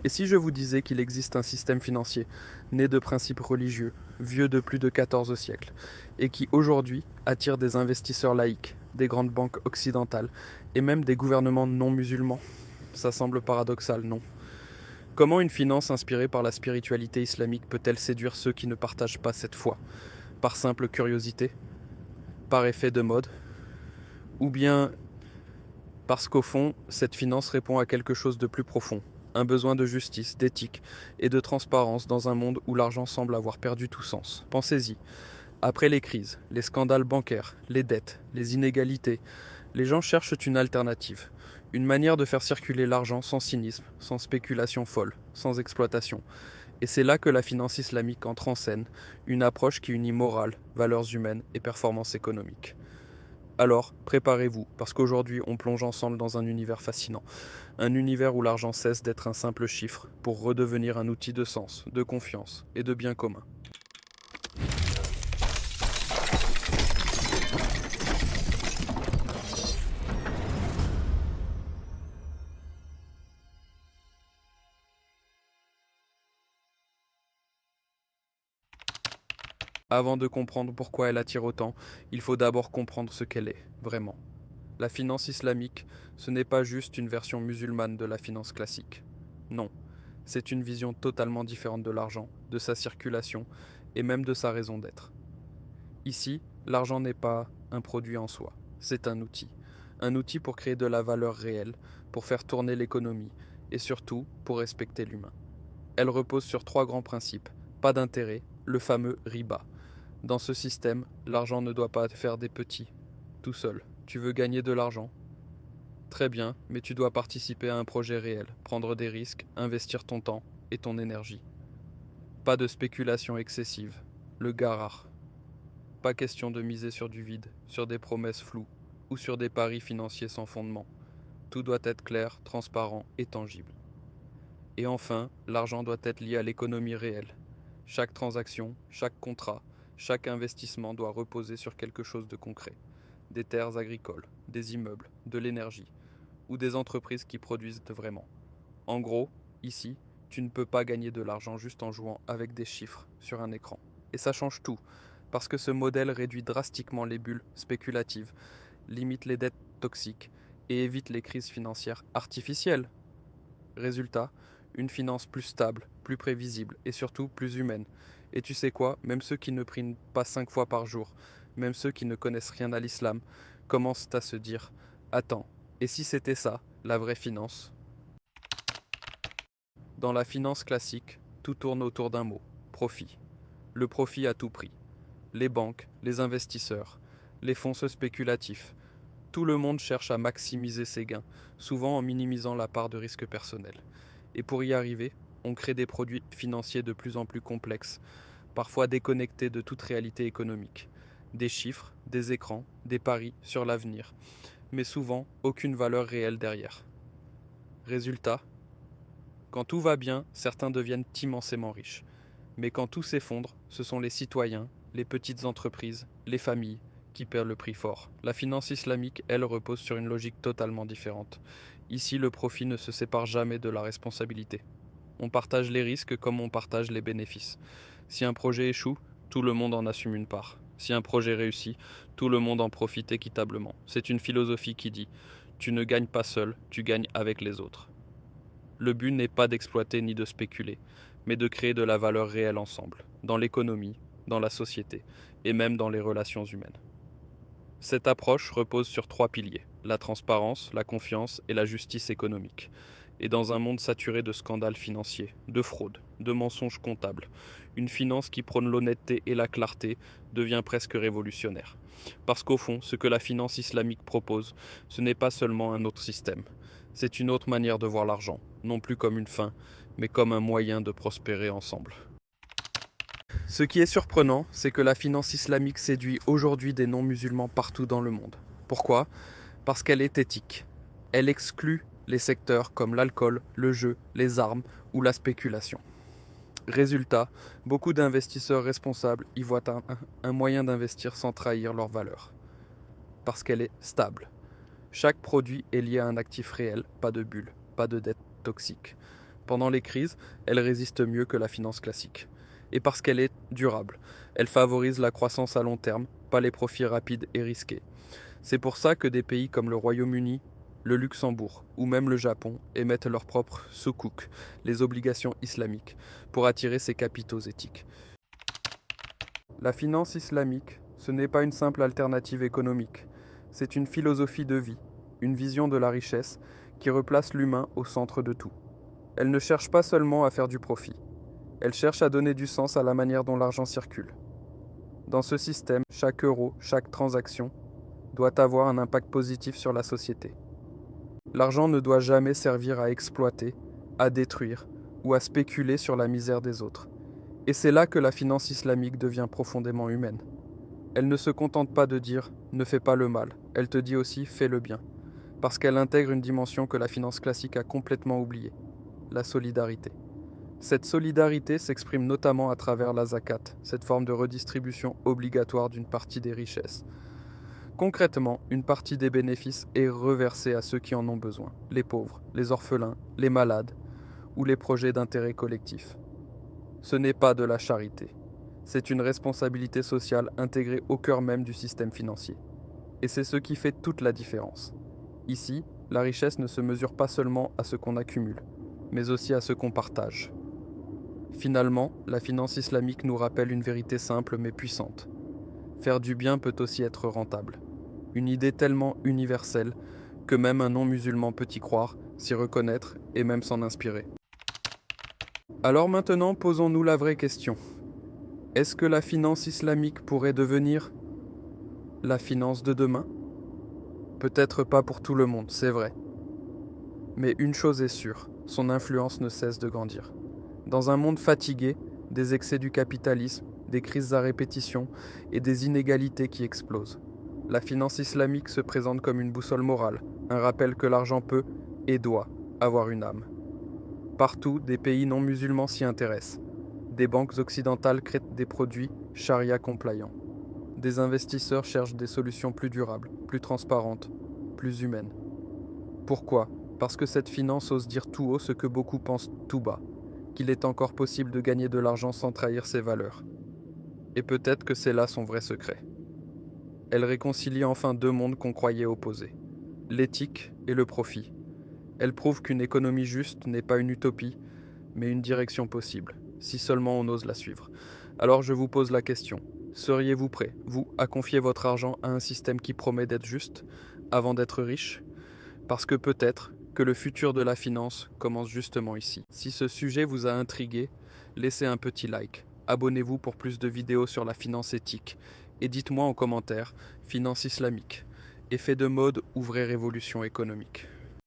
Et si je vous disais qu'il existe un système financier né de principes religieux, vieux de plus de 14 siècles, et qui aujourd'hui attire des investisseurs laïcs, des grandes banques occidentales, et même des gouvernements non musulmans? Ça semble paradoxal, non? Comment une finance inspirée par la spiritualité islamique peut-elle séduire ceux qui ne partagent pas cette foi? Par simple curiosité? Par effet de mode? Ou bien parce qu'au fond, cette finance répond à quelque chose de plus profond, un besoin de justice, d'éthique et de transparence dans un monde où l'argent semble avoir perdu tout sens. Pensez-y, après les crises, les scandales bancaires, les dettes, les inégalités, les gens cherchent une alternative, une manière de faire circuler l'argent sans cynisme, sans spéculation folle, sans exploitation. Et c'est là que la finance islamique entre en scène, une approche qui unit morale, valeurs humaines et performance économique. Alors, préparez-vous, parce qu'aujourd'hui, on plonge ensemble dans un univers fascinant. Un univers où l'argent cesse d'être un simple chiffre pour redevenir un outil de sens, de confiance et de bien commun. Avant de comprendre pourquoi elle attire autant, il faut d'abord comprendre ce qu'elle est, vraiment. La finance islamique, ce n'est pas juste une version musulmane de la finance classique. Non, c'est une vision totalement différente de l'argent, de sa circulation et même de sa raison d'être. Ici, l'argent n'est pas un produit en soi, c'est un outil. Un outil pour créer de la valeur réelle, pour faire tourner l'économie et surtout pour respecter l'humain. Elle repose sur trois grands principes. Pas d'intérêt, le fameux riba. Dans ce système, l'argent ne doit pas te faire des petits, tout seul. Tu veux gagner de l'argent? Très bien, mais tu dois participer à un projet réel, prendre des risques, investir ton temps et ton énergie. Pas de spéculation excessive, le garar. Pas question de miser sur du vide, sur des promesses floues ou sur des paris financiers sans fondement. Tout doit être clair, transparent et tangible. Et enfin, l'argent doit être lié à l'économie réelle. Chaque transaction, chaque contrat, chaque investissement doit reposer sur quelque chose de concret. Des terres agricoles, des immeubles, de l'énergie, ou des entreprises qui produisent vraiment. En gros, ici, tu ne peux pas gagner de l'argent juste en jouant avec des chiffres sur un écran. Et ça change tout, parce que ce modèle réduit drastiquement les bulles spéculatives, limite les dettes toxiques et évite les crises financières artificielles. Résultat, une finance plus stable, plus prévisible et surtout plus humaine. Et tu sais quoi, même ceux qui ne prient pas 5 fois par jour, même ceux qui ne connaissent rien à l'islam, commencent à se dire: attends, et si c'était ça, la vraie finance? Dans la finance classique, tout tourne autour d'un mot: profit. Le profit à tout prix. Les banques, les investisseurs, les fonds spéculatifs, tout le monde cherche à maximiser ses gains, souvent en minimisant la part de risque personnel. Et pour y arriver, on crée des produits financiers de plus en plus complexes, parfois déconnectés de toute réalité économique. Des chiffres, des écrans, des paris sur l'avenir, mais souvent aucune valeur réelle derrière. Résultat, quand tout va bien, certains deviennent immensément riches. Mais quand tout s'effondre, ce sont les citoyens, les petites entreprises, les familles qui paient le prix fort. La finance islamique, elle, repose sur une logique totalement différente. Ici, le profit ne se sépare jamais de la responsabilité. On partage les risques comme on partage les bénéfices. Si un projet échoue, tout le monde en assume une part. Si un projet réussit, tout le monde en profite équitablement. C'est une philosophie qui dit: tu ne gagnes pas seul, tu gagnes avec les autres. Le but n'est pas d'exploiter ni de spéculer, mais de créer de la valeur réelle ensemble, dans l'économie, dans la société et même dans les relations humaines. Cette approche repose sur trois piliers: la transparence, la confiance et la justice économique. Et dans un monde saturé de scandales financiers, de fraudes, de mensonges comptables, une finance qui prône l'honnêteté et la clarté devient presque révolutionnaire. Parce qu'au fond, ce que la finance islamique propose, ce n'est pas seulement un autre système, c'est une autre manière de voir l'argent, non plus comme une fin, mais comme un moyen de prospérer ensemble. Ce qui est surprenant, c'est que la finance islamique séduit aujourd'hui des non-musulmans partout dans le monde. Pourquoi? Parce qu'elle est éthique. Elle exclut les secteurs comme l'alcool, le jeu, les armes ou la spéculation. Résultat, beaucoup d'investisseurs responsables y voient un moyen d'investir sans trahir leurs valeurs. Parce qu'elle est stable. Chaque produit est lié à un actif réel, pas de bulle, pas de dette toxique. Pendant les crises, elle résiste mieux que la finance classique. Et parce qu'elle est durable, elle favorise la croissance à long terme, pas les profits rapides et risqués. C'est pour ça que des pays comme le Royaume-Uni, le Luxembourg ou même le Japon émettent leurs propres sukuk, les obligations islamiques, pour attirer ces capitaux éthiques. La finance islamique, ce n'est pas une simple alternative économique, c'est une philosophie de vie, une vision de la richesse qui replace l'humain au centre de tout. Elle ne cherche pas seulement à faire du profit, elle cherche à donner du sens à la manière dont l'argent circule. Dans ce système, chaque euro, chaque transaction doit avoir un impact positif sur la société. L'argent ne doit jamais servir à exploiter, à détruire ou à spéculer sur la misère des autres. Et c'est là que la finance islamique devient profondément humaine. Elle ne se contente pas de dire « ne fais pas le mal », elle te dit aussi « fais le bien », parce qu'elle intègre une dimension que la finance classique a complètement oubliée, la solidarité. Cette solidarité s'exprime notamment à travers la zakat, cette forme de redistribution obligatoire d'une partie des richesses. Concrètement, une partie des bénéfices est reversée à ceux qui en ont besoin, les pauvres, les orphelins, les malades ou les projets d'intérêt collectif. Ce n'est pas de la charité, c'est une responsabilité sociale intégrée au cœur même du système financier. Et c'est ce qui fait toute la différence. Ici, la richesse ne se mesure pas seulement à ce qu'on accumule, mais aussi à ce qu'on partage. Finalement, la finance islamique nous rappelle une vérité simple mais puissante. Faire du bien peut aussi être rentable. Une idée tellement universelle que même un non-musulman peut y croire, s'y reconnaître et même s'en inspirer. Alors maintenant, posons-nous la vraie question. Est-ce que la finance islamique pourrait devenir la finance de demain ? Peut-être pas pour tout le monde, c'est vrai. Mais une chose est sûre, son influence ne cesse de grandir. Dans un monde fatigué, des excès du capitalisme, des crises à répétition et des inégalités qui explosent, la finance islamique se présente comme une boussole morale, un rappel que l'argent peut et doit avoir une âme. Partout, des pays non musulmans s'y intéressent. Des banques occidentales créent des produits charia compliants. Des investisseurs cherchent des solutions plus durables, plus transparentes, plus humaines. Pourquoi ? Parce que cette finance ose dire tout haut ce que beaucoup pensent tout bas, qu'il est encore possible de gagner de l'argent sans trahir ses valeurs. Et peut-être que c'est là son vrai secret. Elle réconcilie enfin deux mondes qu'on croyait opposés, l'éthique et le profit. Elle prouve qu'une économie juste n'est pas une utopie, mais une direction possible, si seulement on ose la suivre. Alors je vous pose la question, seriez-vous prêt, vous, à confier votre argent à un système qui promet d'être juste, avant d'être riche ? Parce que peut-être que le futur de la finance commence justement ici. Si ce sujet vous a intrigué, laissez un petit like, abonnez-vous pour plus de vidéos sur la finance éthique, et dites-moi en commentaire, finance islamique, effet de mode ou vraie révolution économique.